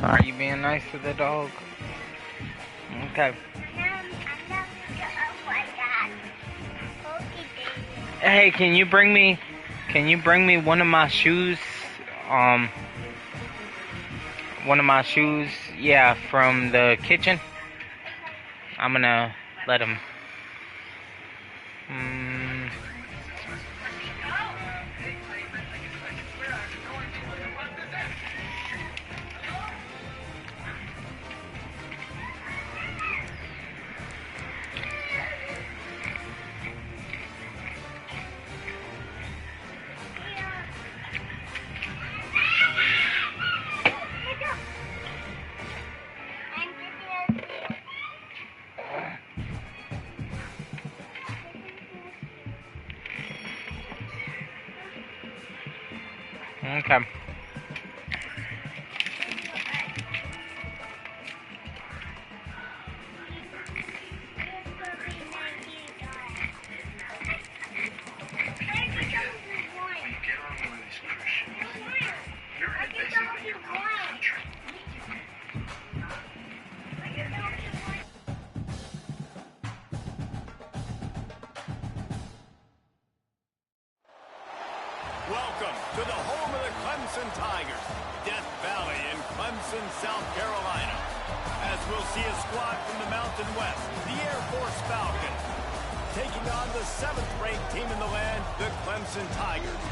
Are you being nice to the dog? Okay. Hey, can you bring me one of my shoes? One of my shoes, yeah, from the kitchen. I'm gonna let him. Okay. Welcome to the home of the Clemson Tigers, Death Valley in Clemson, South Carolina. As we'll see a squad from the Mountain West, the Air Force Falcons, taking on the 7th-ranked team in the land, the Clemson Tigers.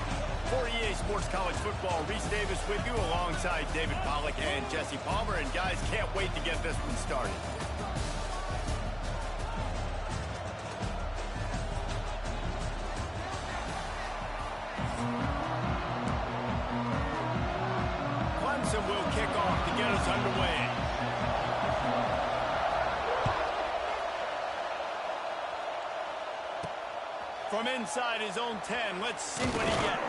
For EA Sports College Football, Reese Davis with you alongside David Pollack and Jesse Palmer. And guys, can't wait to get this one started. Clemson will kick off to get us underway. From inside his own 10, let's see what he gets.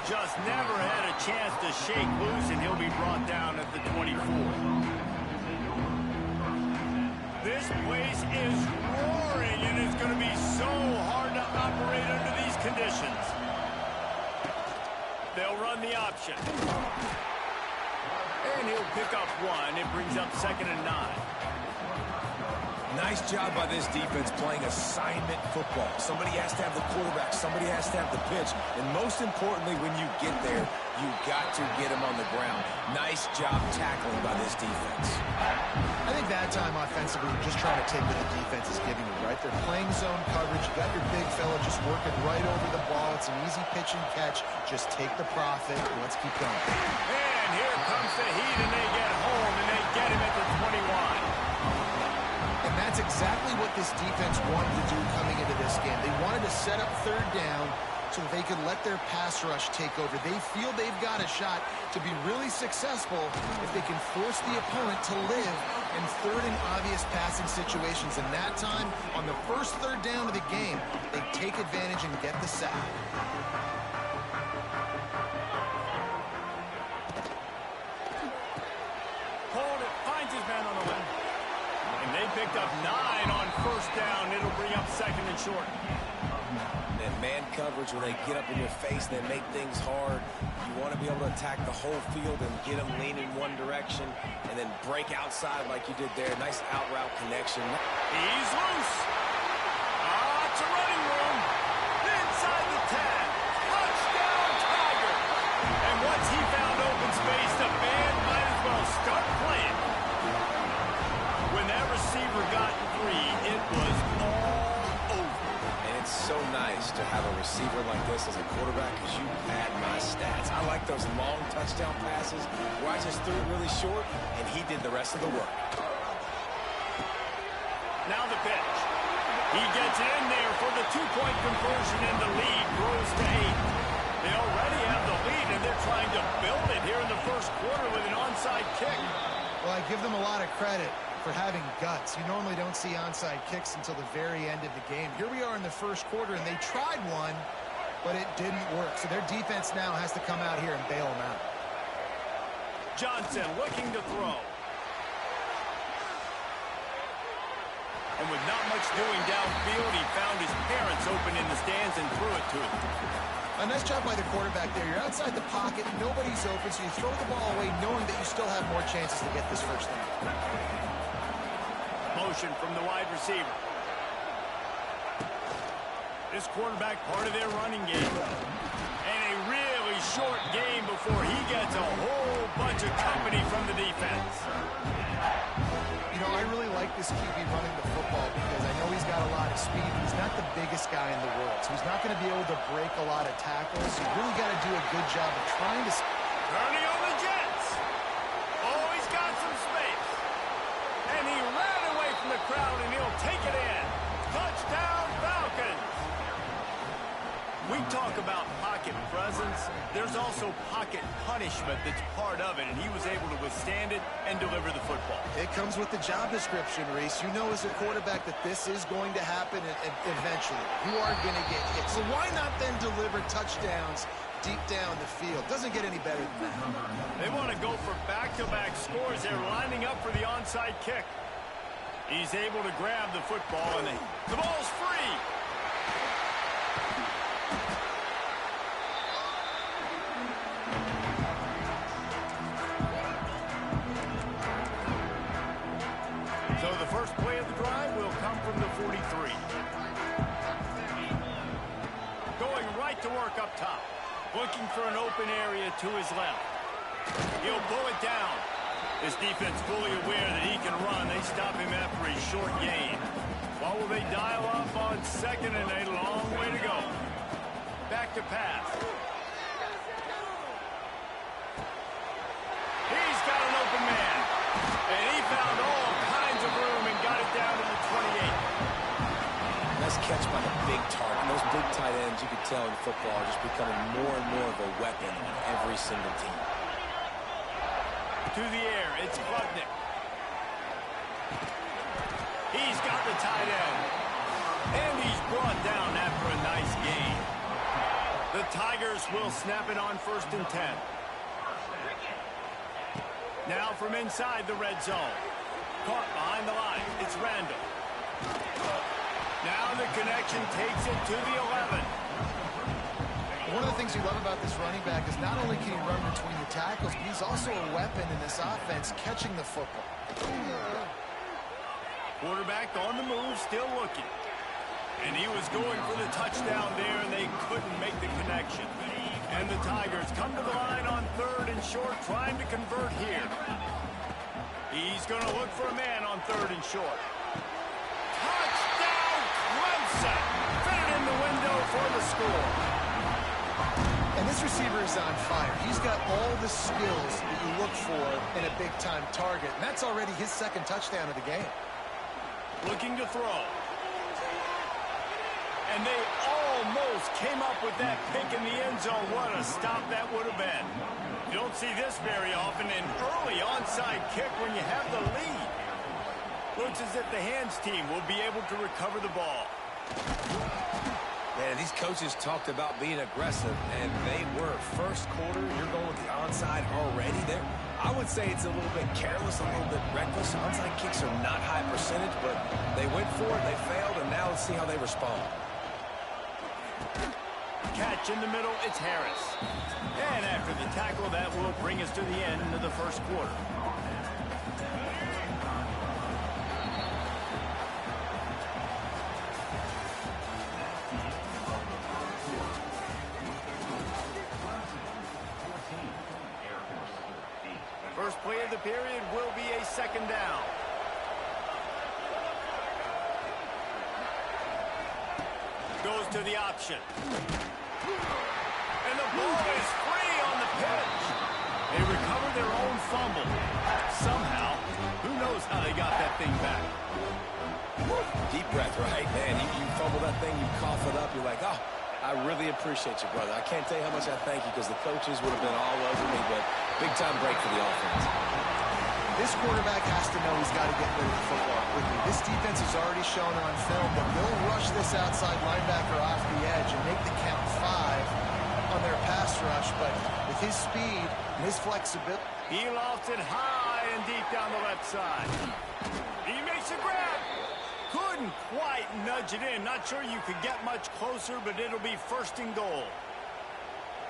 Just never had a chance to shake loose, and he'll be brought down at the 24. This place is roaring, and it's going to be so hard to operate under these conditions. They'll run the option. And he'll pick up one. It brings up 2nd and 9. Nice job by this defense playing assignment football. Somebody has to have the quarterback. Somebody has to have the pitch. And most importantly, when you get there, you got to get him on the ground. Nice job tackling by this defense. I think that time offensively, we're just trying to take what the defense is giving you, right? They're playing zone coverage. You got your big fella just working right over the ball. It's an easy pitch and catch. Just take the profit, and let's keep going. And here comes the heat, and they get home, and they get him at the 21. And that's exactly what this defense wanted to do coming into this game. They wanted to set up 3rd down so that they could let their pass rush take over. They feel they've got a shot to be really successful if they can force the opponent to live in 3rd and obvious passing situations. And that time, on the first 3rd down of the game, they take advantage and get the sack. Hold it, finds his man on the left. And they picked up 9 on 1st down. It'll bring up 2nd and short. And man coverage, when they get up in your face, they make things hard. You want to be able to attack the whole field and get them lean in one direction and then break outside like you did there. Nice out route connection. He's loose. It's a running room. Inside the 10. Touchdown, Tiger. And once he found open space, the band might as well start playing. When that receiver got 3, it was all over. And it's so nice to have a receiver like this as a quarterback because you pad my stats. I like those long touchdown passes where I just threw it really short and he did the rest of the work. Now the pitch. He gets in there for the 2-point conversion, and the lead grows to 8. They already have the lead, and they're trying to build it here in the first quarter with an onside kick. Well, I give them a lot of credit for having guts. You normally don't see onside kicks until the very end of the game. Here we are in the first quarter, and they tried one, but it didn't work. So their defense now has to come out here and bail them out. Johnson looking to throw. And with not much doing downfield, he found his parents open in the stands and threw it to him. A nice job by the quarterback there. You're outside the pocket, nobody's open, so you throw the ball away knowing that you still have more chances to get this first down. Motion from the wide receiver. This quarterback part of their running game. And a really short game before he gets a whole bunch of company from the defense. You know, I really like this QB running the football because I know he's got a lot of speed. He's not the biggest guy in the world, so he's not going to be able to break a lot of tackles. You really got to do a good job of trying to... Turning on the Jets. Oh, he's got some space. And he ran away from the crowd, and he'll take it in. Touchdown, Falcons. We talk about pocket presence. There's also pocket punishment that's part of it, and he was able to withstand it and deliver the football. It comes with the job description, Reese. You know as a quarterback that this is going to happen eventually. You are going to get hit. So why not then deliver touchdowns deep down the field? Doesn't get any better than that. They want to go for back-to-back scores. They're lining up for the onside kick. He's able to grab the football, and the ball's free. So the first play of the drive will come from the 43. Going right to work up top. Looking for an open area to his left. He'll pull it down. This defense fully aware that he can run. They stop him after a short gain. What will they dial up on second and a long way to go? Back to pass. He's got an open man. And he found all kinds of room and got it down to the 28. Nice catch by the big target. And those big tight ends, you can tell in football, are just becoming more and more of a weapon on every single team. To the air, it's Klubnik. He's got the tight end. And he's brought down after a nice gain. The Tigers will snap it on 1st and 10. Now from inside the red zone. Caught behind the line. It's Randall. Now the connection takes it to the 11. One of the things you love about this running back is not only can he run between the tackles, but he's also a weapon in this offense catching the football. Quarterback on the move, still looking. And he was going for the touchdown there, and they couldn't make the connection. And the Tigers come to the line on 3rd and short, trying to convert here. He's going to look for a man on 3rd and short. Touchdown, Clemson! Fit it in the window for the score. And this receiver is on fire. He's got all the skills that you look for in a big-time target. And that's already his 2nd touchdown of the game. Looking to throw. And they almost came up with that pick in the end zone. What a stop that would have been. You don't see this very often, an early onside kick when you have the lead. Looks as if the hands team will be able to recover the ball. Man, these coaches talked about being aggressive, and they were. First quarter, you're going with the onside already there. I would say it's a little bit careless, a little bit reckless. Onside kicks are not high percentage, but they went for it, they failed, and now let's see how they respond. Catch in the middle, it's Harris. And after the tackle, that will bring us to the end of the first quarter. First play of the period will be a 2nd down. Goes to the option. And the ball is free on the pitch. They recover their own fumble. Somehow, who knows how they got that thing back. Deep breath, right? Man, you fumble that thing, you cough it up, you're like, oh, I really appreciate you, brother. I can't tell you how much I thank you because the coaches would have been all over me, but big-time break for the offense. This quarterback has to know he's got to get rid of the football quickly. This defense has already shown on film that they'll rush this outside linebacker off the edge and make the count 5 on their pass rush, but with his speed and his flexibility... He lofts it high and deep down the left side. He makes a grab. Couldn't quite nudge it in. Not sure you could get much closer, but it'll be 1st and goal.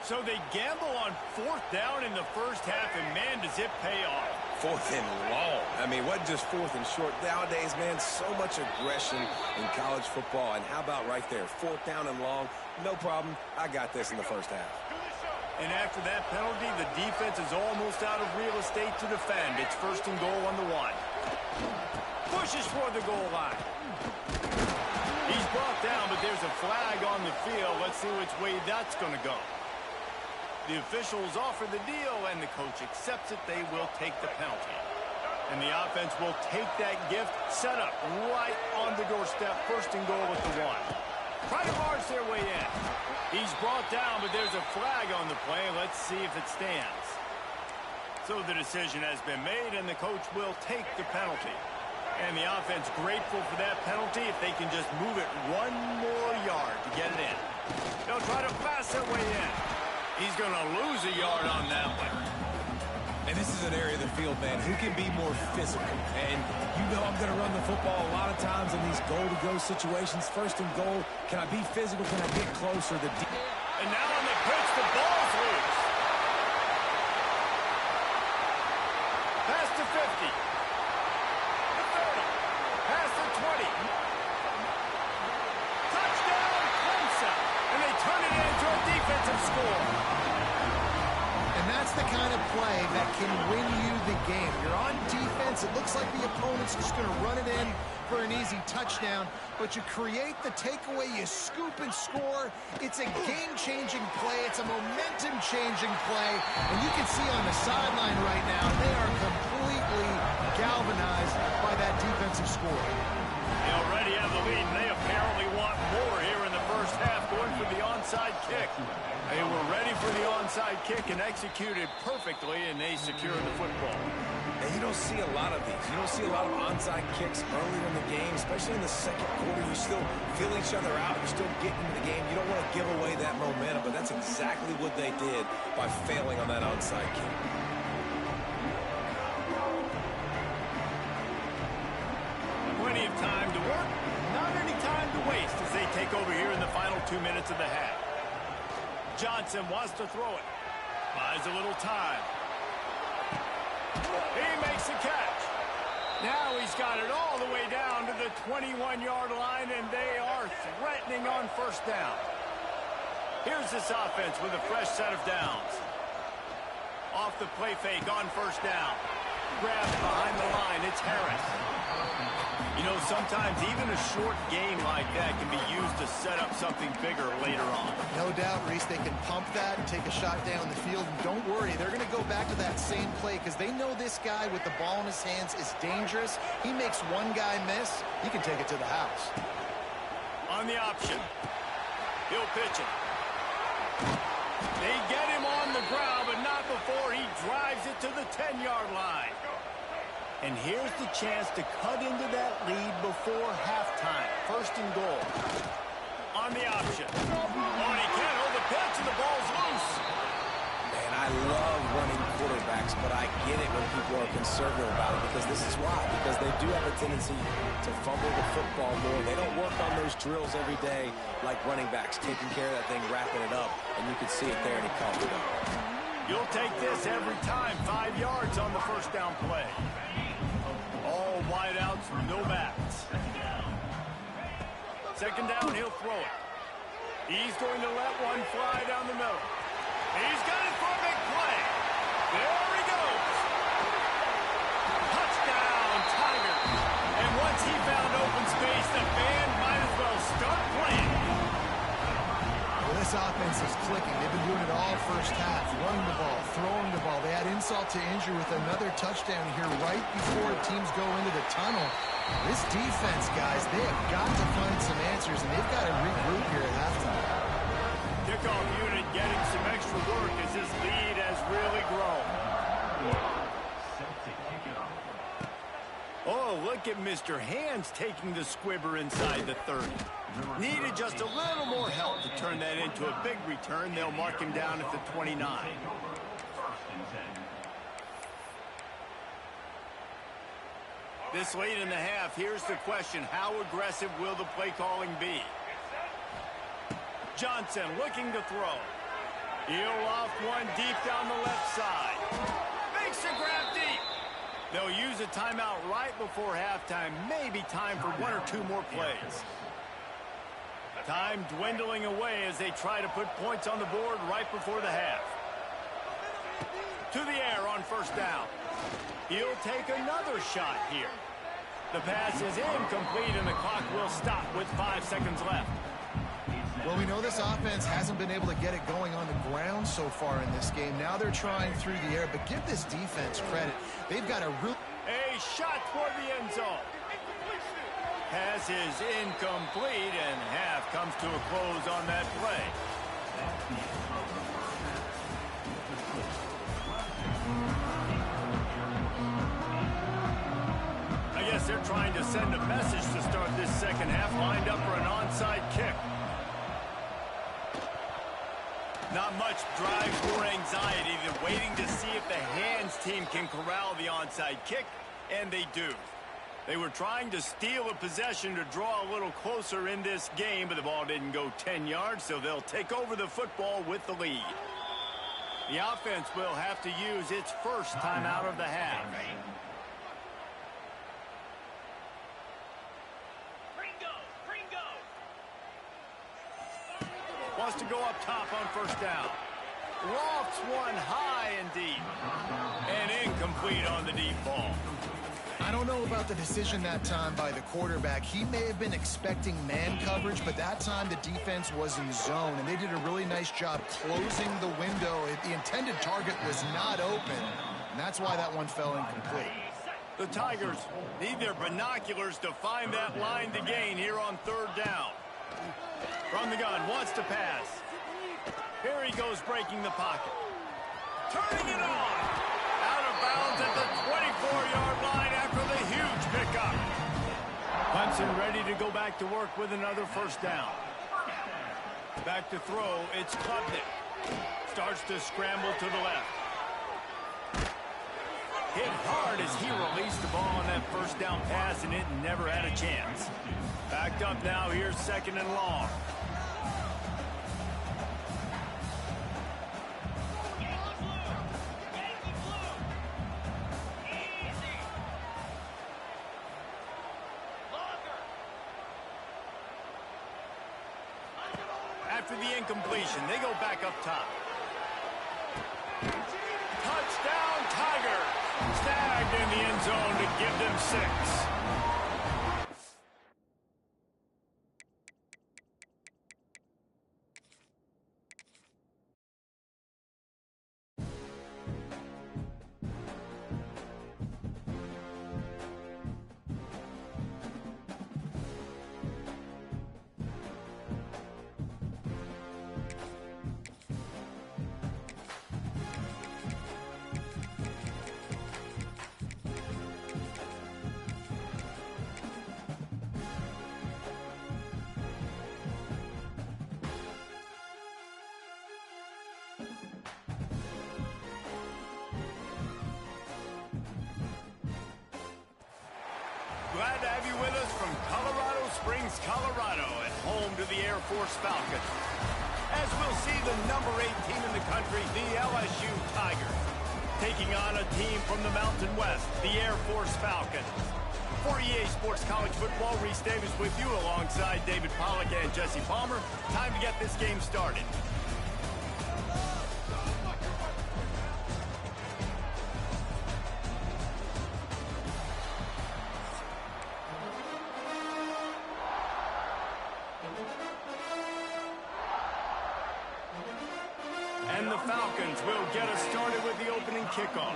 So they gamble on 4th down in the first half, and man, does it pay off. 4th and long. I mean, what just 4th and short? Nowadays, man, so much aggression in college football. And how about right there, 4th down and long? No problem. I got this in the first half. And after that penalty, the defense is almost out of real estate to defend. It's 1st and goal on the 1. Pushes for the goal line. He's brought down, but there's a flag on the field. Let's see which way that's going to go. The officials offer the deal, and the coach accepts it. They will take the penalty. And the offense will take that gift, set up right on the doorstep, 1st and goal with the 1. Try to march their way in. He's brought down, but there's a flag on the play. Let's see if it stands. So the decision has been made, and the coach will take the penalty. And the offense grateful for that penalty if they can just move it 1 more yard to get it in. They'll try to pass their way in. He's going to lose a yard on that one. And this is an area of the field, man, who can be more physical. And you know I'm going to run the football a lot of times in these goal-to-go situations. 1st and goal, can I be physical? Can I get closer? And now on the pitch, the ball's loose. Pass to 50. The 30. Pass to 20. Touchdown, Clemson. And they turn it into a defensive score. And that's the kind of play that can win you the game. You're on defense. It looks like the opponent's just going to run it in for an easy touchdown, but you create the takeaway, you scoop and score. It's a game-changing play. It's a momentum-changing play. And you can see on the sideline right now, they are completely galvanized by that defensive score. They already have the lead, and they apparently want more here in the first half, going for the onside kick. They were ready for the onside kick and executed perfectly, and they secured the football. And you don't see a lot of these. You don't see a lot of onside kicks earlier in the game, especially in the second quarter. You still feel each other out. You're still getting into the game. You don't want to give away that momentum, but that's exactly what they did by failing on that onside kick. Plenty of time to work, not any time to waste as they take over here in the final 2 minutes of the half. Johnson wants to throw it. Buys a little time. He makes the catch. Now he's got it all the way down to the 21-yard line, and they are threatening on 1st down. Here's this offense with a fresh set of downs. Off the play fake on 1st down. Grabbed behind the line. It's Harris. You know, sometimes even a short game like that can be used to set up something bigger later on. No doubt, Reese, they can pump that and take a shot down the field. And don't worry, they're going to go back to that same play because they know this guy with the ball in his hands is dangerous. He makes one guy miss, he can take it to the house. On the option. He'll pitch it. They get him on the ground, but not before he drives it to the 10-yard line. And here's the chance to cut into that lead before halftime. 1st and goal. On the option. Oh, and he can't hold the pitch, and the ball's loose. Man, I love running quarterbacks, but I get it when people are conservative about it because this is why. Because they do have a tendency to fumble the football more. They don't work on those drills every day like running backs, taking care of that thing, wrapping it up, and you can see it there, and he caught it up. You'll take this every time. 5 yards on the 1st down play. All wideouts, no backs. 2nd down, he'll throw it. He's going to let one fly down the middle. He's got it for a big play. There he goes. Touchdown, Tigers. And once he found open space, the band might as well start playing. Well, this offense is clicking. They've been doing it all first half. Running the ball, throwing the ball. They had insult to injury with another touchdown here right before teams go into the tunnel. This defense, guys, they have got to find some answers, and they've got to regroup here at halftime. Kickoff unit getting some extra work as this lead has really grown. Oh, look at Mr. Hands taking the squibber inside the 30. Needed just a little more help to turn that into a big return. They'll mark him down at the 29. This late in the half, here's the question. How aggressive will the play calling be? Johnson looking to throw. He'll loft one deep down the left side. Makes the grab deep. They'll use a timeout right before halftime. Maybe time for one or two more plays. Time dwindling away as they try to put points on the board right before the half. To the air on first down. He'll take another shot here. The pass is incomplete and the clock will stop with 5 seconds left. Well, we know this offense hasn't been able to get it going on the ground so far in this game. Now they're trying through the air, but give this defense credit. They've got a shot toward the end zone. Pass is incomplete, and half comes to a close on that play. I guess they're trying to send a message to start this second half, lined up for an onside kick. Not much drives or anxiety than waiting to see if the hands team can corral the onside kick, and they do. They were trying to steal a possession to draw a little closer in this game, but the ball didn't go 10 yards, so they'll take over the football with the lead. The offense will have to use its first timeout of the half. Wants to go up top on first down. Lofts one high and deep. And incomplete on the deep ball. I don't know about the decision that time by the quarterback. He may have been expecting man coverage, but that time the defense was in zone, and they did a really nice job closing the window. The intended target was not open, and that's why that one fell incomplete. The Tigers need their binoculars to find that line to gain here on third down. From the gun, wants to pass. Here he goes, breaking the pocket. Turning it on. Out of bounds at the 24-yard line after the huge pickup. Clemson ready to go back to work with another first down. Back to throw, it's Klubnik. Starts to scramble to the left. Hit hard as he released the ball on that first down pass, and it never had a chance. Backed up now, here's second and long. After the incompletion, they go back up top. Touchdown, Tigers! Snagged in the end zone to give them 6. Glad to have you with us from Colorado Springs, Colorado, and home to the Air Force Falcons. As we'll see the number 8 team in the country, the LSU Tigers, taking on a team from the Mountain West, the Air Force Falcons. For EA Sports College Football, Reese Davis with you alongside David Pollack and Jesse Palmer. Time to get this game started. And the Falcons will get us started with the opening kickoff.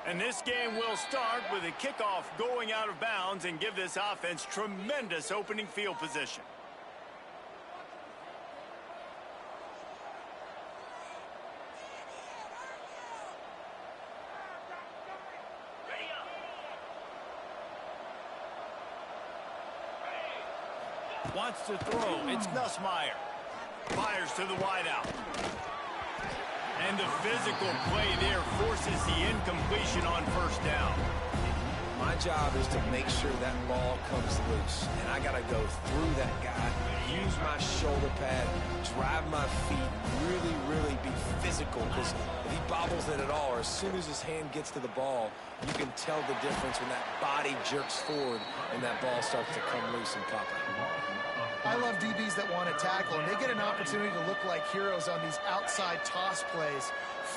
And this game will start with a kickoff going out of bounds and give this offense tremendous opening field position. Wants to throw. It's Nussmeier. Fires to the wideout. And the physical play there forces the incompletion on first down. My job is to make sure that ball comes loose. And I got to go through that guy, use my shoulder pad, drive my feet, really be physical. Because if he bobbles it at all, or as soon as his hand gets to the ball, you can tell the difference when that body jerks forward and that ball starts to come loose and pop out. I love DBs that want to tackle, and they get an opportunity to look like heroes on these outside toss plays.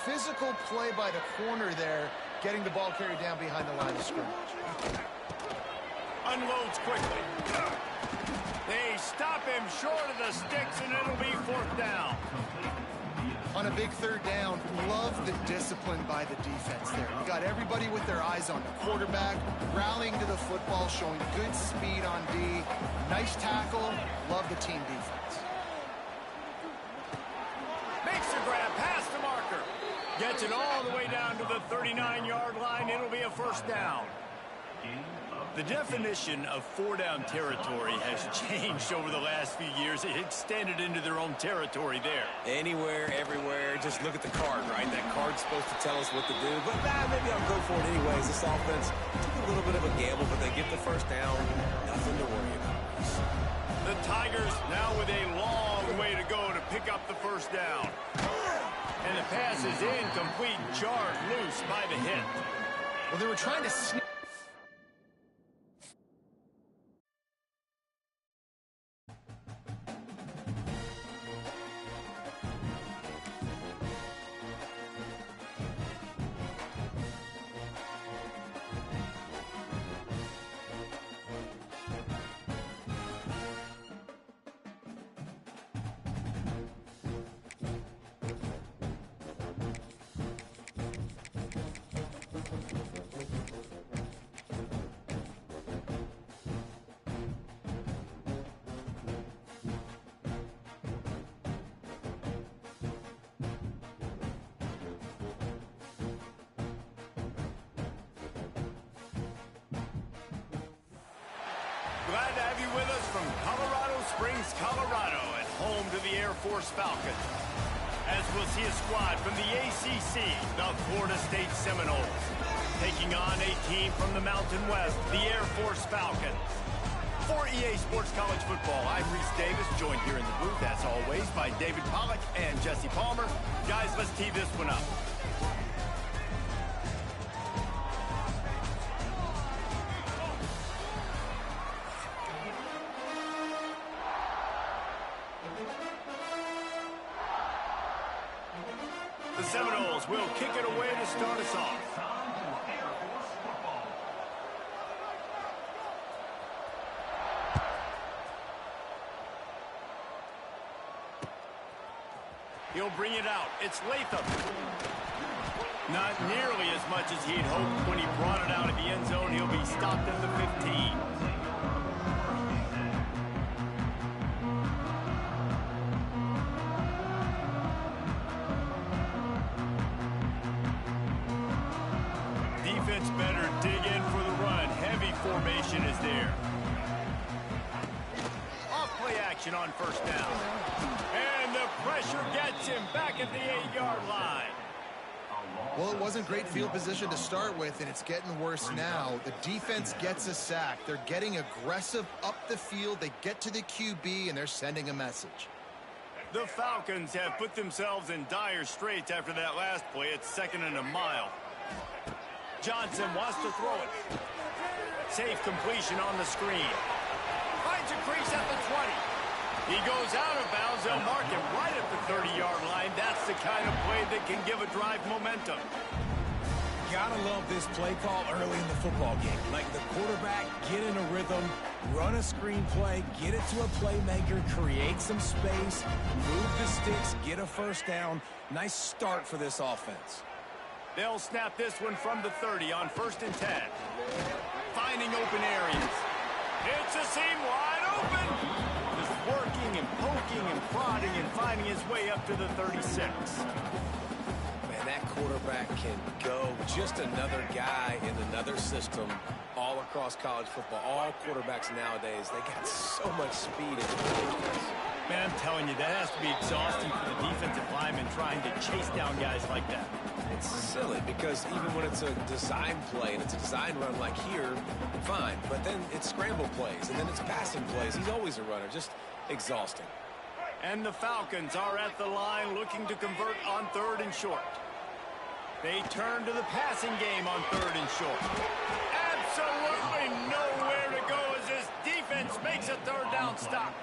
Physical play by the corner there, getting the ball carried down behind the line of scrimmage. Unloads quickly. They stop him short of the sticks, and it'll be 4th down. On a big 3rd down, love the discipline by the defense there. You got everybody with their eyes on the quarterback, rallying to the football, showing good speed on D. Nice tackle. Love the team defense. Makes the grab past the marker. Gets it all the way down to the 39-yard line. It'll be a 1st down. The definition of 4-down territory has changed over the last few years. It extended into their own territory there. Anywhere, everywhere, just look at the card, right? That card's supposed to tell us what to do, but maybe I'll go for it anyways. This offense took a little bit of a gamble, but they get the 1st down. Nothing to worry about. The Tigers now with a long way to go to pick up the 1st down. And the pass is incomplete, jarred loose by the hit. Well, they were trying to sneak. Glad to have you with us from Colorado Springs, Colorado, and home to the Air Force Falcons. As we'll see a squad from the ACC, the Florida State Seminoles, taking on a team from the Mountain West, the Air Force Falcons. For EA Sports College Football, I'm Reese Davis, joined here in the booth, as always, by David Pollack and Jesse Palmer. Guys, let's tee this one up. The Seminoles will kick it away to start us off. He'll bring it out. It's Latham. Not nearly as much as he'd hoped when he brought it out of the end zone. He'll be stopped at the 15. Defense better dig in for the run. Heavy formation is there. Off play action on 1st down. And the pressure gets him back at the 8-yard line. Well, it wasn't great field position to start with, and it's getting worse now. The defense gets a sack. They're getting aggressive up the field. They get to the QB, and they're sending a message. The Falcons have put themselves in dire straits after that last play. It's 2nd and a mile. Johnson wants to throw it. Safe completion on the screen. Finds a crease at the 20. He goes out of bounds. They'll mark him right at the 30-yard line. That's the kind of play that can give a drive momentum. Gotta love this play call early in the football game. Like the quarterback, get in a rhythm, run a screen play, get it to a playmaker, create some space, move the sticks, get a 1st down. Nice start for this offense. They'll snap this one from the 30 on 1st and 10. Finding open areas. It's a seam wide open. Just working and poking and prodding and finding his way up to the 36. Man, that quarterback can go. Just another guy in another system all across college football. All quarterbacks nowadays, they got so much speed. Man, I'm telling you, that has to be exhausting for the defensive lineman trying to chase down guys like that. It's silly because even when it's a design play and it's a design run like here, fine. But then it's scramble plays and then it's passing plays. He's always a runner, just exhausting. And the Falcons are at the line looking to convert on 3rd and short. They turn to the passing game on 3rd and short. Absolutely nowhere to go as this defense makes a 3rd down stop.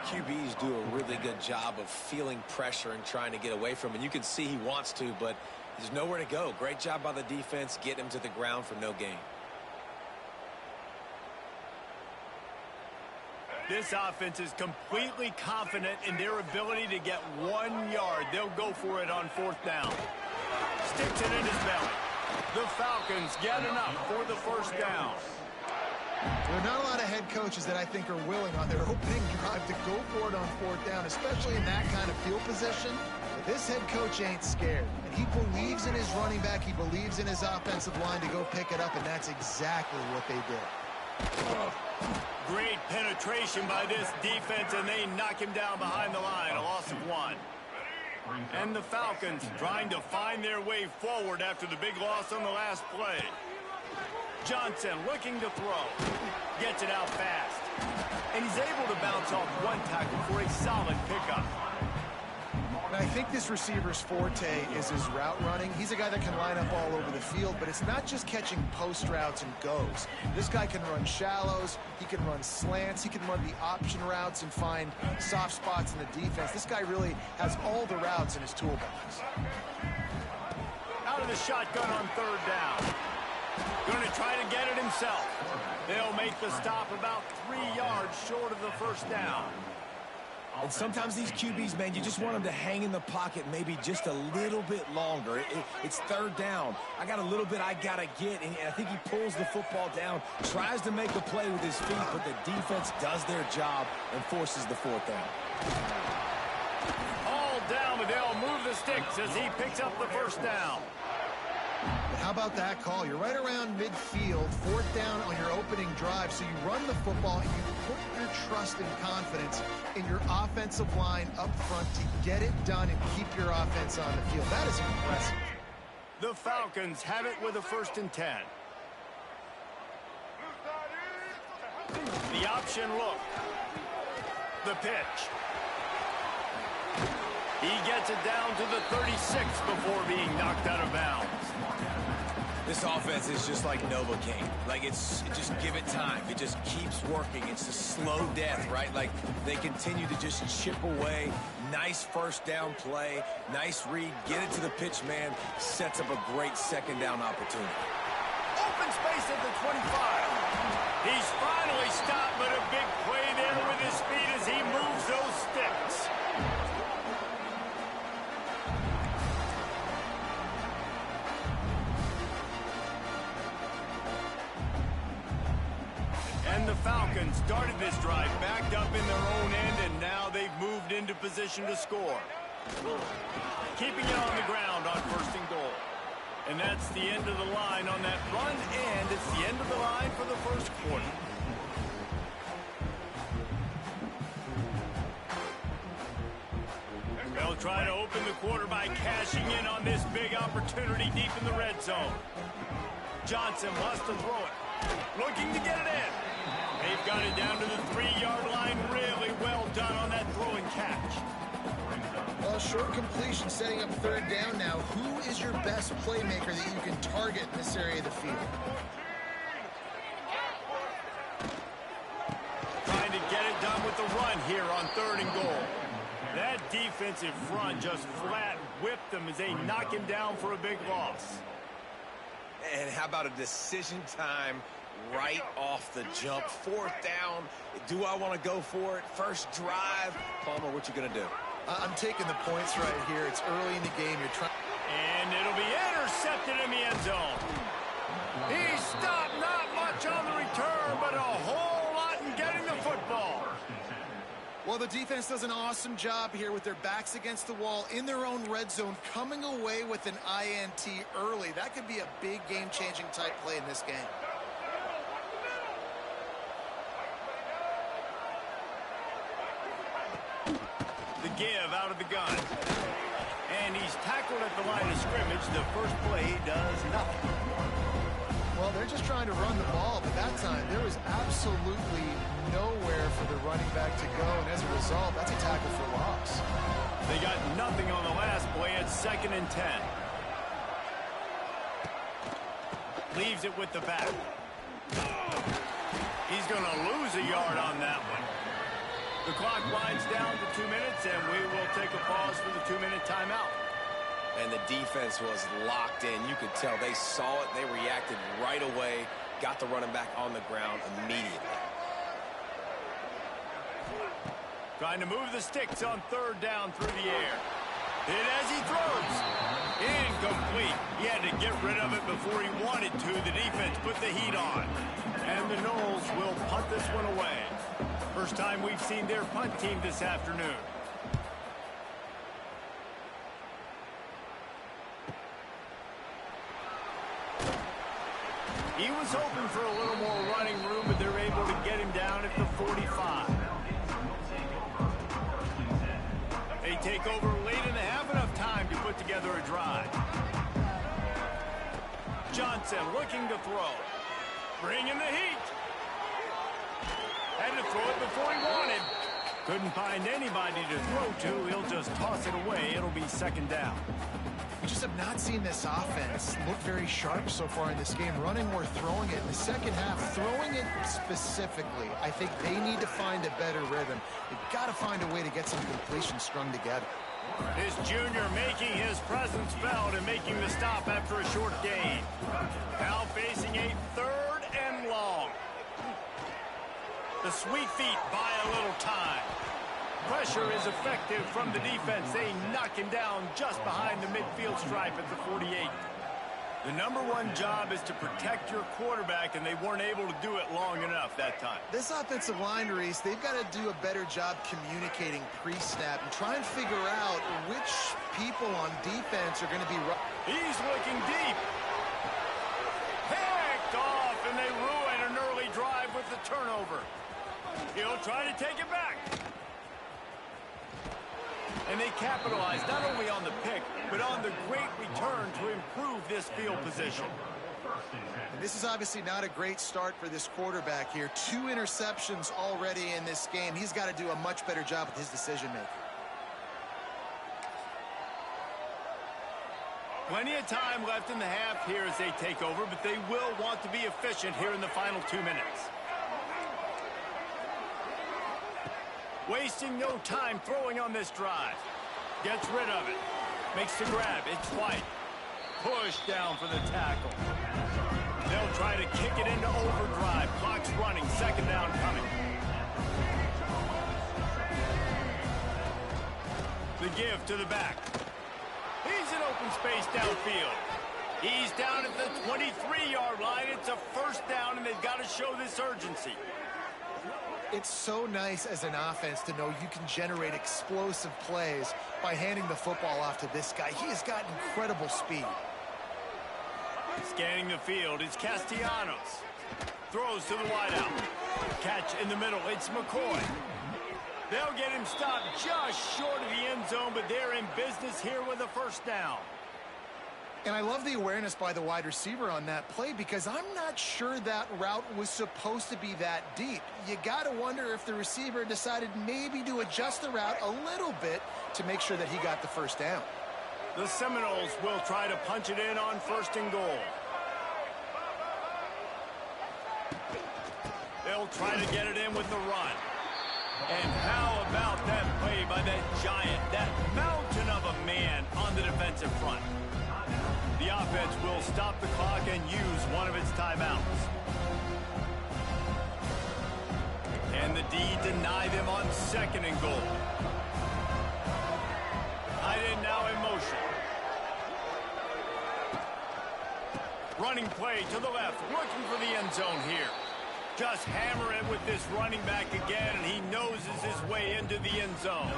QBs do a really good job of feeling pressure and trying to get away from it. And you can see he wants to, but there's nowhere to go. Great job by the defense, getting him to the ground for no gain. This offense is completely confident in their ability to get 1 yard. They'll go for it on 4th down. Sticks it in his belly. The Falcons get enough for the 1st down. There are not a lot of head coaches that I think are willing on their opening drive to go for it on 4th down, especially in that kind of field position. But this head coach ain't scared. And he believes in his running back. He believes in his offensive line to go pick it up, and that's exactly what they did. Great penetration by this defense, and they knock him down behind the line, a loss of 1. And the Falcons trying to find their way forward after the big loss on the last play. Johnson looking to throw. Gets it out fast. And he's able to bounce off 1 tackle for a solid pickup. And I think this receiver's forte is his route running. He's a guy that can line up all over the field, but it's not just catching post routes and goes. This guy can run shallows, he can run slants, he can run the option routes and find soft spots in the defense. This guy really has all the routes in his toolbox. Out of the shotgun on 3rd down. Going to try to get it himself. They'll make the stop about 3 yards short of the 1st down. And sometimes these QBs, man, you just want them to hang in the pocket maybe just a little bit longer. It's 3rd down. I got a little bit I got to get, and I think he pulls the football down, tries to make a play with his feet, but the defense does their job and forces the 4th down. All down, but they'll move the sticks as he picks up the 1st down. How about that call? You're right around midfield, 4th down on your opening drive, so you run the football and you put your trust and confidence in your offensive line up front to get it done and keep your offense on the field. That is impressive. The Falcons have it with a 1st and 10. The option look. The pitch. He gets it down to the 36 before being knocked out of bounds. This offense is just like Novocaine. Like, just give it time. It just keeps working. It's a slow death, right? Like, they continue to just chip away. Nice 1st down play. Nice read. Get it to the pitch man. Sets up a great 2nd down opportunity. Open space at the 25. He's finally stopped, but a big play there with his speed as he moves those sticks. And the Falcons started this drive backed up in their own end, and now they've moved into position to score. Keeping it on the ground on 1st and goal. And that's the end of the line on that run, and it's the end of the line for the 1st quarter. They'll try to open the quarter by cashing in on this big opportunity deep in the red zone. Johnson wants to throw it. Looking to get it in. They've got it down to the 3-yard line. Really well done on that throw and catch. Well, short completion setting up 3rd down now. Who is your best playmaker that you can target in this area of the field? Trying to get it done with the run here on 3rd and goal. That defensive front just flat whipped them as they knock him down for a big loss. And how about a decision time right off the jump? 4th down. Do I want to go for it? 1st drive. Palmer, what you going to do? I'm taking the points right here. It's early in the game. You're trying. And it'll be intercepted in the end zone. He stopped not much on the return, but a whole lot in getting the football. Well, the defense does an awesome job here with their backs against the wall in their own red zone, coming away with an INT early. That could be a big game-changing type play in this game. The give out of the gun. And he He's tackled at the line of scrimmage. The first play does nothing. Well, they're just trying to run the ball, but that time there was absolutely nowhere for the running back to go, and as a result, that's a tackle for loss. They got nothing on the last play at 2nd and 10. Leaves it with the back. He's going to lose a yard on that one. The clock winds down to 2 minutes, and we will take a pause for the 2-minute timeout. And the defense was locked in. You could tell they saw it. They reacted right away. Got the running back on the ground immediately. Trying to move the sticks on 3rd down through the air. Hit as he throws. Incomplete. He had to get rid of it before he wanted to. The defense put the heat on. And the Noles will punt this one away. First time we've seen their punt team this afternoon. He was hoping for a little more running room, but they're able to get him down at the 45. They take over late in the half, enough time to put together a drive. Johnson looking to throw. Bringing the heat. Had to throw it before he wanted. Couldn't find anybody to throw to. He'll just toss it away. It'll be 2nd down. We just have not seen this offense look very sharp so far in this game, running or throwing it. In the second half, throwing it specifically, I think they need to find a better rhythm. They've got to find a way to get some completions strung together. His junior making his presence felt and making the stop after a short gain. Now facing a 3rd and long. The sweet feet buy a little time. Pressure is effective from the defense. They knock him down just behind the midfield stripe at the 48. The #1 job is to protect your quarterback, and they weren't able to do it long enough that time. This offensive line, Reese, they've got to do a better job communicating pre-snap and try and figure out which people on defense are going to be right. He's looking deep. Picked off, and they ruin an early drive with the turnover. He'll try to take it back. And they capitalize not only on the pick, but on the great return to improve this field position. And this is obviously not a great start for this quarterback here. 2 interceptions already in this game. He's got to do a much better job with his decision-making. Plenty of time left in the half here as they take over, but they will want to be efficient here in the final 2 minutes. Wasting no time throwing on this drive. Gets rid of it. Makes the grab. It's White. Push down for the tackle. They'll try to kick it into overdrive. Clock's running. 2nd down coming. The give to the back. He's in open space downfield. He's down at the 23-yard line. It's a 1st down, and they've got to show this urgency. It's so nice as an offense to know you can generate explosive plays by handing the football off to this guy. He has got incredible speed. Scanning the field is Castellanos. Throws to the wideout. Catch in the middle. It's McCoy. They'll get him stopped just short of the end zone, but they're in business here with a 1st down. And I love the awareness by the wide receiver on that play because I'm not sure that route was supposed to be that deep. You got to wonder if the receiver decided maybe to adjust the route a little bit to make sure that he got the 1st down. The Seminoles will try to punch it in on 1st and goal. They'll try to get it in with the run. And how about that play by that giant, that mountain of a man on the defensive front? The offense will stop the clock and use one of its timeouts. And the D deny them on 2nd and goal. Tight end now in motion. Running play to the left, looking for the end zone here. Just hammer it with this running back again, and he noses his way into the end zone.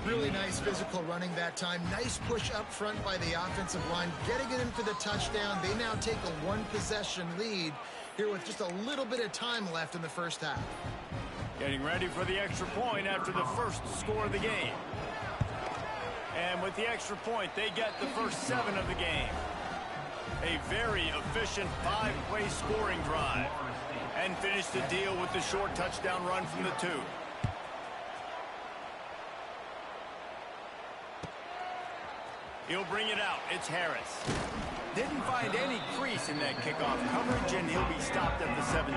Really nice physical running that time. Nice push up front by the offensive line, getting it in for the touchdown. They now take a 1-possession lead here with just a little bit of time left in the 1st half. Getting ready for the extra point after the 1st score of the game. And with the extra point, they get the first 7 of the game. A very efficient 5-play scoring drive. And finish the deal with the short touchdown run from the 2. He'll bring it out. It's Harris. Didn't find any crease in that kickoff coverage, and he'll be stopped at the 17.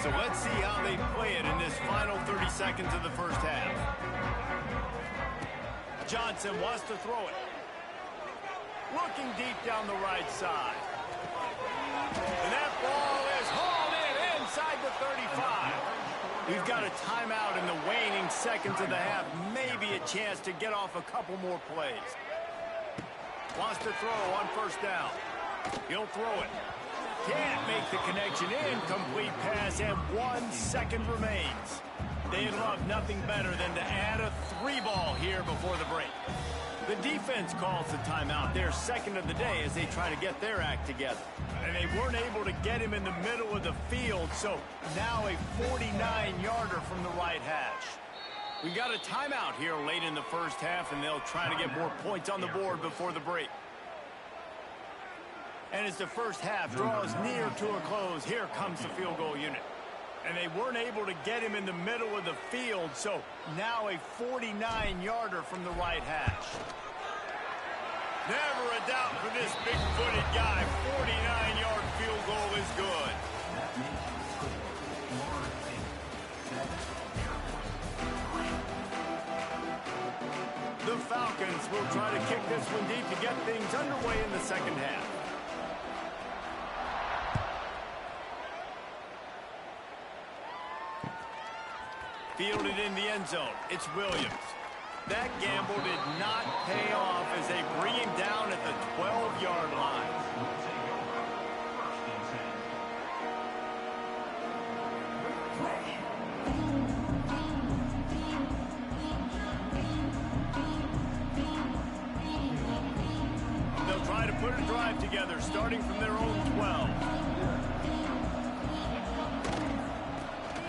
So let's see how they play it in this final 30 seconds of the first half. Johnson wants to throw it. Looking deep down the right side. And that ball is hauled in inside the 35. We've got a timeout in the waning seconds of the half. Maybe a chance to get off a couple more plays. Wants to throw on first down. He'll throw it. Can't make the connection. Incomplete pass, and 1 second remains. They'd love nothing better than to add a 3-ball here before the break. The defense calls the timeout, their second of the day, as they try to get their act together. And they weren't able to get him in the middle of the field, so now a 49-yarder from the right hash. We got a timeout here late in the first half, and they'll try to get more points on the board before the break. And as the first half draws near to a close, here comes the field goal unit. And they weren't able to get him in the middle of the field, so now a 49-yarder from the right hash. Never a doubt for this big-footed guy. 49-yard field goal is good. The Falcons will try to kick this one deep to get things underway in the second half. Fielded in the end zone. It's Williams. That gamble did not pay off as they bring him down at the 12-yard line. They'll try to put a drive together, starting from their own 12.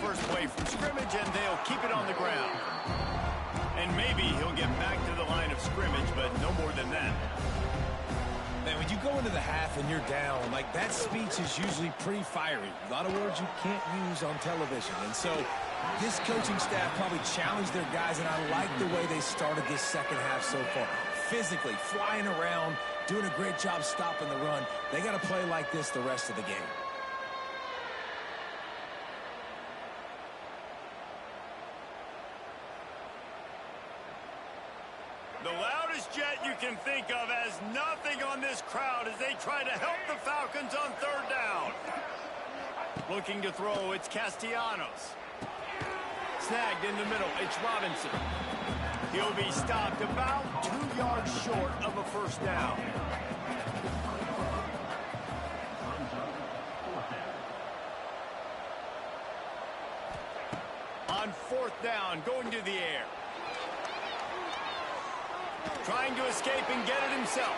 First play from scrimmage, and they'll keep it on the ground. And maybe he'll get back to the line of scrimmage, but no more than that. Man, when you go into the half and you're down, like, that speech is usually pretty fiery. A lot of words you can't use on television. And so this coaching staff probably challenged their guys, and I like the way they started this second half so far. Physically, flying around, doing a great job stopping the run. They got to play like this the rest of the game. The loudest jet you can think of has nothing on this crowd as they try to help the Falcons on third down. Looking to throw, it's Castellanos. Snagged in the middle, it's Robinson. He'll be stopped about 2 yards short of a first down. On fourth down, going to the air. Trying to escape and get it himself.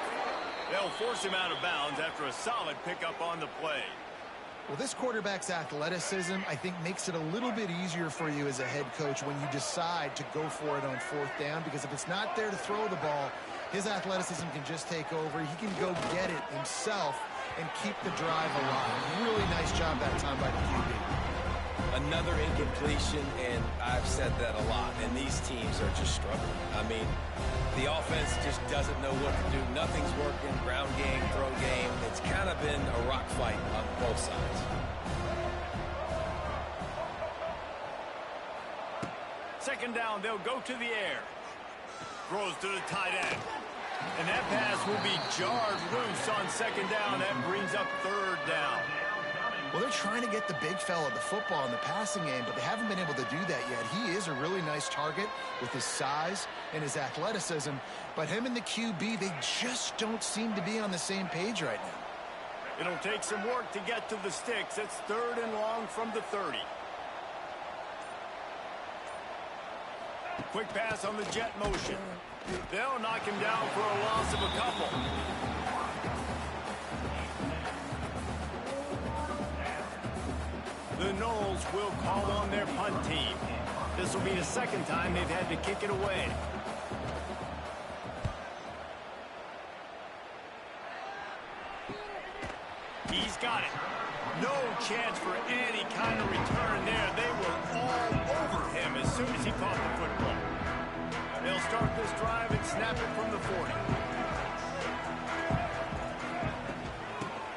They'll force him out of bounds after a solid pickup on the play. Well, this quarterback's athleticism, I think, makes it a little bit easier for you as a head coach when you decide to go for it on fourth down, because if it's not there to throw the ball, his athleticism can just take over. He can go get it himself and keep the drive alive. Really nice job that time by the QB. Another incompletion, and I've said that a lot, and these teams are just struggling. I mean, the offense just doesn't know what to do. Nothing's working. Ground game, throw game. It's kind of been a rock fight on both sides. Second down, they'll go to the air. Throws to the tight end. And that pass will be jarred loose on second down. That brings up third down. Well, they're trying to get the big fella the football in the passing game, but they haven't been able to do that yet. He is a really nice target with his size and his athleticism, but him and the QB, they just don't seem to be on the same page right now. It'll take some work to get to the sticks. It's third and long from the 30. Quick pass on the jet motion. They'll knock him down for a loss of a couple. The Knowles will call on their punt team. This will be the second time they've had to kick it away. He's got it. No chance for any kind of return there. They were all over him as soon as he caught the football. They'll start this drive and snap it from the 40.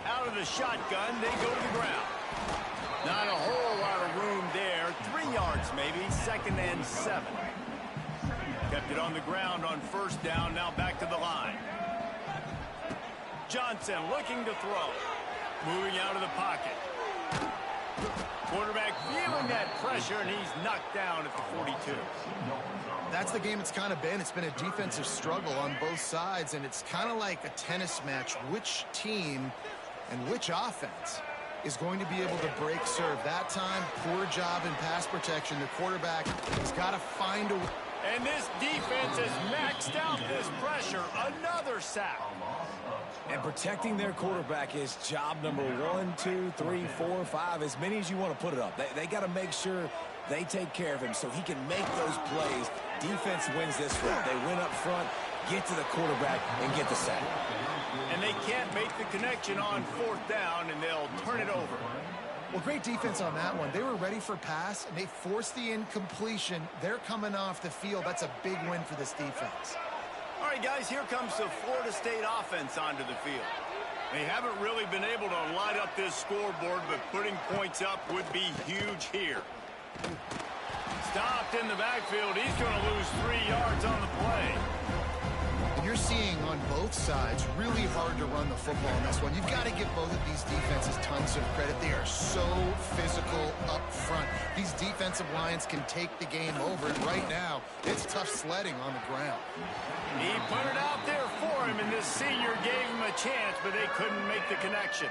Out of the shotgun, they go to the ground. Not a whole lot of room there. 3 yards maybe, 2nd and 7. Kept it on the ground on first down, now back to the line. Johnson looking to throw. Moving out of the pocket. Quarterback feeling that pressure, and he's knocked down at the 42. That's the game it's kind of been. It's been a defensive struggle on both sides, and it's kind of like a tennis match. Which team and which offense is going to be able to break serve? That time, poor job in pass protection. The quarterback has got to find a way. And this defense has maxed out this pressure. Another sack. And protecting their quarterback is job number 1, 2, 3, 4, 5, as many as you want to put it up. They got to make sure they take care of him so he can make those plays. Defense wins this round. They win up front, get to the quarterback, and get the sack. And they can't make the connection on 4th down, and they'll turn it over. Well, great defense on that one. They were ready for pass, and they forced the incompletion. They're coming off the field. That's a big win for this defense. All right, guys, here comes the Florida State offense onto the field. They haven't really been able to light up this scoreboard, but putting points up would be huge here. Stopped in the backfield. He's going to lose 3 yards on the play. And you're seeing on both sides really hard to run the football in this one. You've got to give both of these defenses tons of credit. They are so physical up front. These defensive lines can take the game over, and right now it's tough sledding on the ground. He put it out there for him, and this senior gave him a chance, but they couldn't make the connection.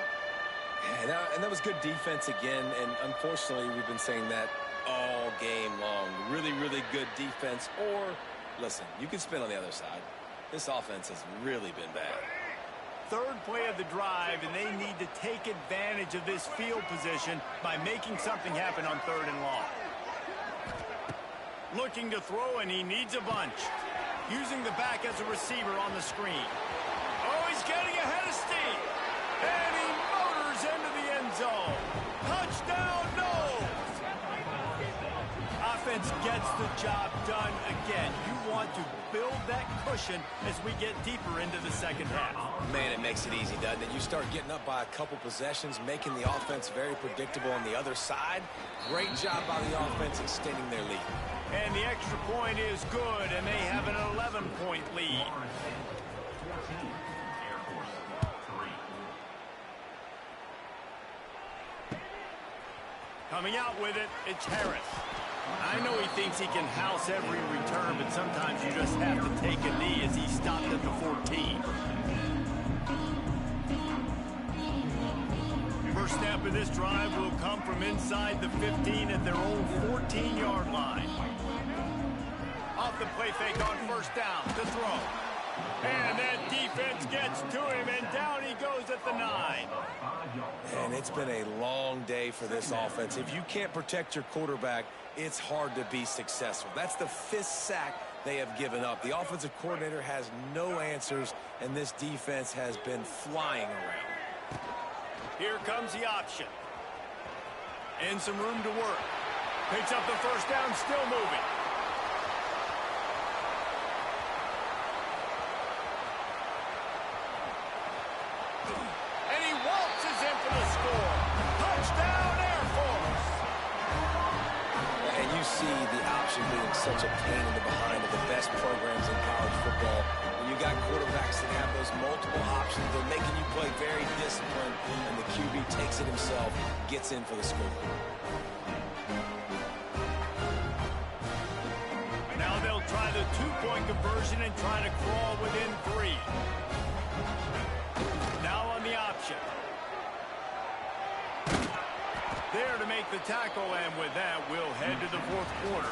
Yeah, and that was good defense again, and unfortunately we've been saying that all game long. Really, really good defense. Or, listen, you can spin on the other side. This offense has really been bad. 3rd play of the drive, and they need to take advantage of this field position by making something happen on 3rd and long. Looking to throw, and he needs a bunch. Using the back as a receiver on the screen. Oh, he's getting ahead of steam. And he motors into the end zone. Touchdown, Knowles! Offense gets the job done again. You want to build that cushion as we get deeper into the second half. Man, it makes it easy, doesn't it? You start getting up by a couple possessions, making the offense very predictable on the other side. Great job by the offense extending their lead. And the extra point is good, and they have an 11-point lead. Coming out with it, it's Harris. I know he thinks he can house every return, but sometimes you just have to take a knee as he stopped at the 14. First snap of this drive will come from inside the 15 at their own 14-yard line. Off the play fake on first down to throw. And that defense gets to him, and down he goes at the 9. And it's been a long day for this offense. If you can't protect your quarterback, it's hard to be successful. That's the 5th sack they have given up. The offensive coordinator has no answers, and this defense has been flying around. Here comes the option. And some room to work. Picks up the first down, still moving. And he waltzes in for the score. Touchdown, Air Force! And you see the option being such a pain in the behind of the best programs in college football. When you got quarterbacks that have those multiple options, they're making you play very disciplined, and the QB takes it himself, gets in for the score. Now they'll try the 2-point conversion and try to crawl within 3. Now on the option. There to make the tackle, and with that, we'll head to the 4th quarter.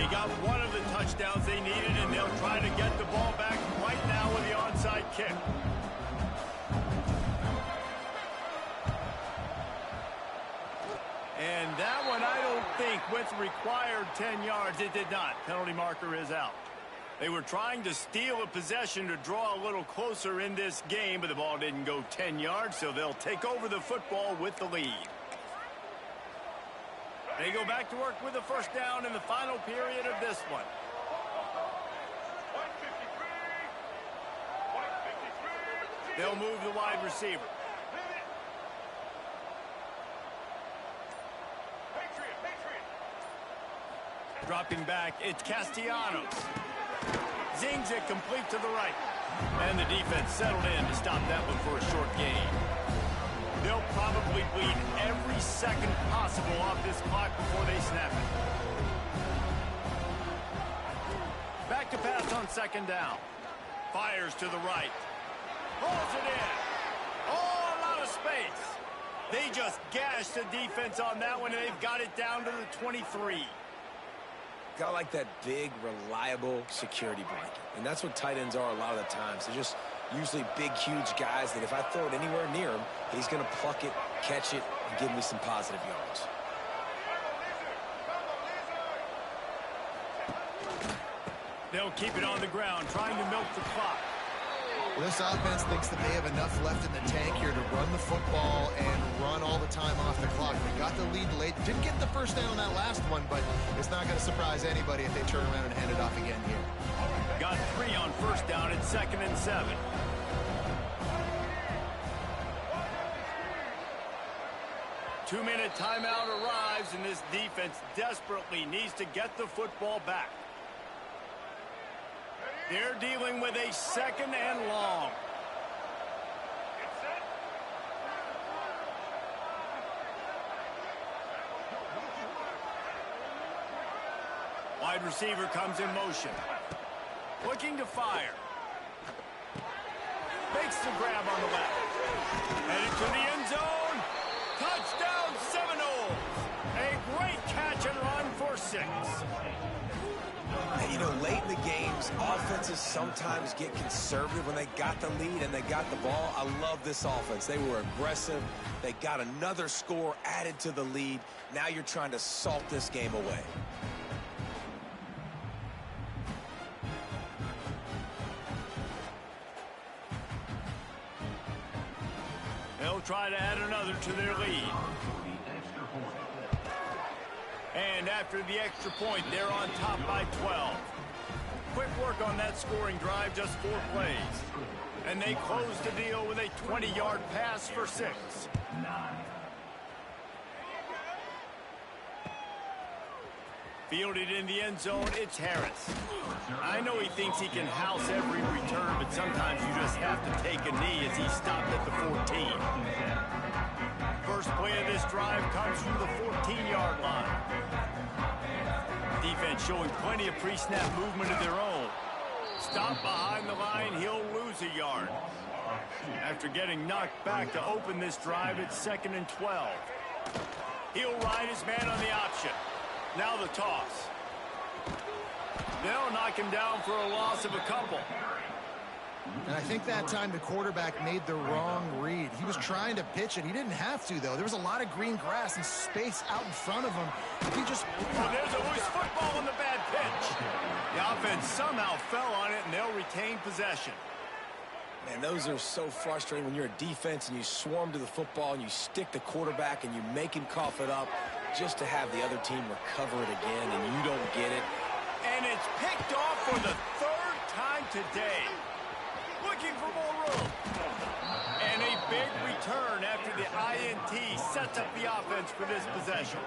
They got one of the touchdowns they needed, and they'll try to get the ball back right now with the onside kick. And that one, I don't think, with required 10 yards, it did not. Penalty marker is out. They were trying to steal a possession to draw a little closer in this game, but the ball didn't go 10 yards, so they'll take over the football with the lead. They go back to work with a first down in the final period of this one. They'll move the wide receiver. Dropping back, it's Castellanos. Zings it complete to the right. And the defense settled in to stop that one for a short gain. They'll probably bleed every second possible off this clock before they snap it. Back to pass on second down. Fires to the right. Pulls it in. Oh, a lot of space. They just gashed the defense on that one, and they've got it down to the 23. Got like that big, reliable security blanket. And that's what tight ends are a lot of the times. They're just usually big, huge guys that if I throw it anywhere near him, he's going to pluck it, catch it, and give me some positive yards. They'll keep it on the ground, trying to milk the clock. Well, this offense thinks that they have enough left in the tank here to run the football and run all the time off the clock. They got the lead late. Didn't get the first down on that last one, but it's not going to surprise anybody if they turn around and hand it off again here. Got 3 on first down at 2nd and 7. Two-minute timeout arrives, and this defense desperately needs to get the football back. They're dealing with a 2nd and long. Wide receiver comes in motion. Looking to fire. Makes the grab on the left. Headed to the end zone. Touchdown Seminoles. A great catch and run for 6. And, you know, late in the games, offenses sometimes get conservative when they got the lead and they got the ball. I love this offense. They were aggressive. They got another score added to the lead. Now you're trying to salt this game away. They'll try to add another to their lead. And after the extra point, they're on top by 12. Quick work on that scoring drive, just 4 plays. And they close the deal with a 20-yard pass for 6. Fielded in the end zone, it's Harris. I know he thinks he can house every return, but sometimes you just have to take a knee as he stopped at the 14. First play of this drive comes from the 14-yard line. Defense showing plenty of pre-snap movement of their own. Stop behind the line, he'll lose a yard. After getting knocked back to open this drive, it's 2nd and 12. He'll ride his man on the option. Now the toss. They'll knock him down for a loss of a couple. And I think that time the quarterback made the wrong read. He was trying to pitch it. He didn't have to, though. There was a lot of green grass and space out in front of him. He just... Oh, there's a loose football on the bad pitch. The offense somehow fell on it, and they'll retain possession. Man, those are so frustrating when you're a defense and you swarm to the football and you stick the quarterback and you make him cough it up just to have the other team recover it again, and you don't get it. And it's picked off for the 3rd time today. Looking for more room. And a big return after the INT sets up the offense for this possession.